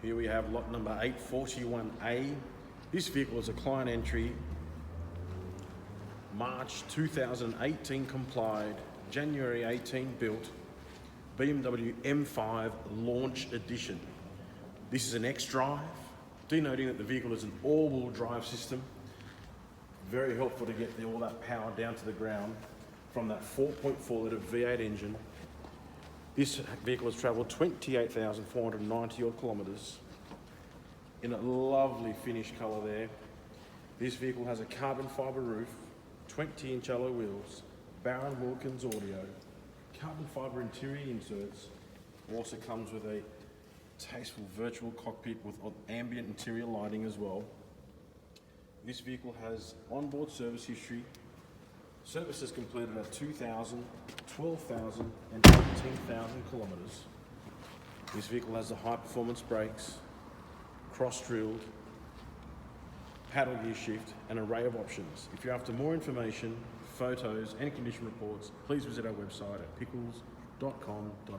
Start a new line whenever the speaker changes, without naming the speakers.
Here we have lot number 841A. This vehicle is a client entry, March 2018 complied, January 18 built, BMW M5 Launch Edition. This is an X-Drive, denoting that the vehicle is an all-wheel drive system. Very helpful to get all that power down to the ground from that 4.4 litre V8 engine. This vehicle has travelled 28,490 odd kilometres in a lovely finish colour there. This vehicle has a carbon fibre roof, 20-inch alloy wheels, Baron Wilkins audio, carbon fibre interior inserts. Also comes with a tasteful virtual cockpit with ambient interior lighting as well. This vehicle has onboard service history. Services completed at 2,000, 12,000 and 18,000 kilometres. This vehicle has the high performance brakes, cross drilled, paddle gear shift, an array of options. If you're after more information, photos and condition reports, please visit our website at pickles.com.au.